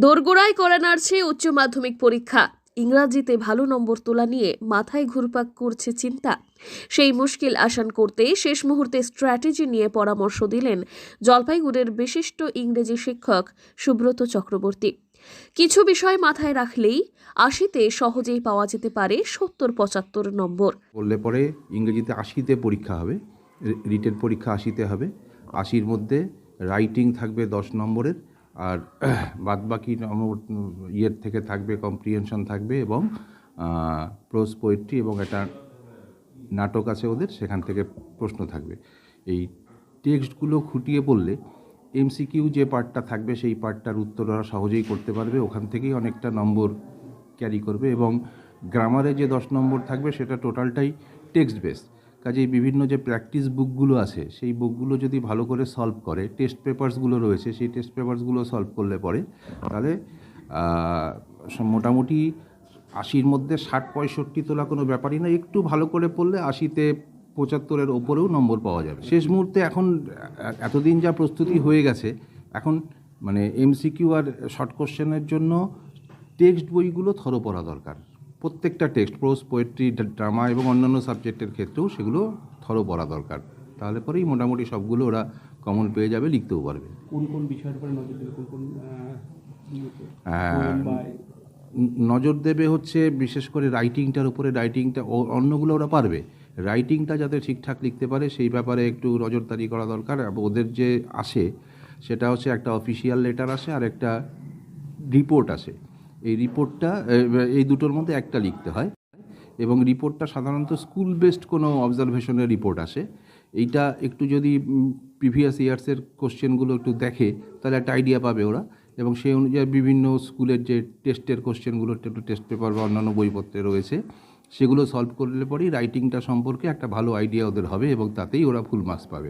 দোরগোড়ায় কড়া নাড়ছে উচ্চ মাধ্যমিক পরীক্ষা। ইংরাজিতে ভালো নম্বর তোলা নিয়ে মাথায় ঘুরপাক করছে চিন্তা। সেই মুশকিল আসান করতে শেষ মুহূর্তে স্ট্র্যাটেজি নিয়ে পরামর্শ দিলেন জলপাইগুড়ির বিশিষ্ট ইংরেজি শিক্ষক সুব্রত চক্রবর্তী। কিছু বিষয় মাথায় রাখলেই ৮০-তে সহজেই পাওয়া যেতে পারে ৭০-৭৫ নম্বর। বললে পরে ইংরেজিতে ৮০-তে পরীক্ষা হবে, রিটেন পরীক্ষা ৮০-তে হবে। ৮০-র মধ্যে রাইটিং থাকবে ১০ নম্বরের, আর বাদবাকি নম্বর ইয়ের থেকে থাকবে কম্প্রিহেনশন থাকবে এবং প্রোজ পোয়েট্রি এবং একটা নাটক আছে ওদের, সেখান থেকে প্রশ্ন থাকবে। এই টেক্সটগুলো খুঁটিয়ে পড়লে এমসিকিউ যে পার্টটা থাকবে সেই পার্টটার উত্তর ওরা সহজেই করতে পারবে, ওখান থেকেই অনেকটা নম্বর ক্যারি করবে। এবং গ্রামারে যে ১০ নম্বর থাকবে সেটা টোটালটাই টেক্সট বেস, কাজেই বিভিন্ন যে প্র্যাকটিস বুকগুলো আছে সেই বুকগুলো যদি ভালো করে সলভ করে, টেস্ট পেপারসগুলো রয়েছে সেই টেস্ট পেপারসগুলো সলভ করলে পরে তাহলে মোটামুটি ৮০-র মধ্যে ৬০-৬৫ তোলা কোনো ব্যাপারই না। একটু ভালো করে পড়লে ৮০-তে ৭৫-এর ওপরেও নম্বর পাওয়া যাবে। শেষ মুহূর্তে এখন এতদিন যা প্রস্তুতি হয়ে গেছে, এখন মানে এমসিকিউ আর শর্ট কোশ্চেনের জন্য টেক্সট বইগুলো থরো পড়া দরকার। প্রত্যেকটা টেক্সট, প্রোজ পোয়েট্রি, ড্রামা এবং অন্যান্য সাবজেক্টের ক্ষেত্রেও সেগুলো থরো পড়া দরকার। তাহলে পরেই মোটামুটি সবগুলো ওরা কমন পেয়ে যাবে, লিখতেও পারবে। কোন কোন বিষয়ের উপরে নজর দেবে, কোন কোন নজর দেবে হচ্ছে বিশেষ করে রাইটিংটার উপরে। রাইটিংটা অন্যগুলো ওরা পারবে, রাইটিংটা যাতে ঠিকঠাক লিখতে পারে সেই ব্যাপারে একটু নজরদারি করা দরকার। ওদের যে আসে সেটা হচ্ছে একটা অফিসিয়াল লেটার আসে আর একটা রিপোর্ট আসে। এই রিপোর্টটা, এই দুটোর মধ্যে একটা লিখতে হয় এবং রিপোর্টটা সাধারণত স্কুল বেসড কোনো অবজারভেশনের রিপোর্ট আসে। এইটা একটু যদি প্রিভিয়াস ইয়ার্সের কোশ্চেনগুলো একটু দেখে তাহলে একটা আইডিয়া পাবে ওরা, এবং সেই অনুযায়ী বিভিন্ন স্কুলের যে টেস্টের কোশ্চেনগুলো, একটু টেস্ট পেপার বা অন্যান্য বইপত্রে রয়েছে সেগুলো সলভ করলে পরেই রাইটিংটা সম্পর্কে একটা ভালো আইডিয়া ওদের হবে এবং তাতেই ওরা ফুল মার্কস পাবে।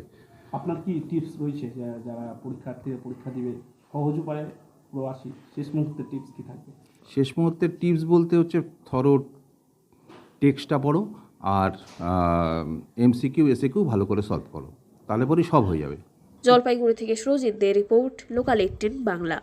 আপনার কি টিপস রয়েছে যারা পরীক্ষার্থীরা পরীক্ষা দিবে সহজ উপায়ে পুরো ৮০ শেষ মুহূর্তের টিপস কি থাকবে? শেষ মুহূর্তের টিপস বলতে হচ্ছে থরো টেক্সটটা পড়ো আর এমসিকিউ এসএকিউ ভালো করে সলভ করো, তাহলে পরেই সব হয়ে যাবে। জলপাইগুড়ি থেকে সুরজিৎ দে রিপোর্ট, লোকাল ১৮ বাংলা।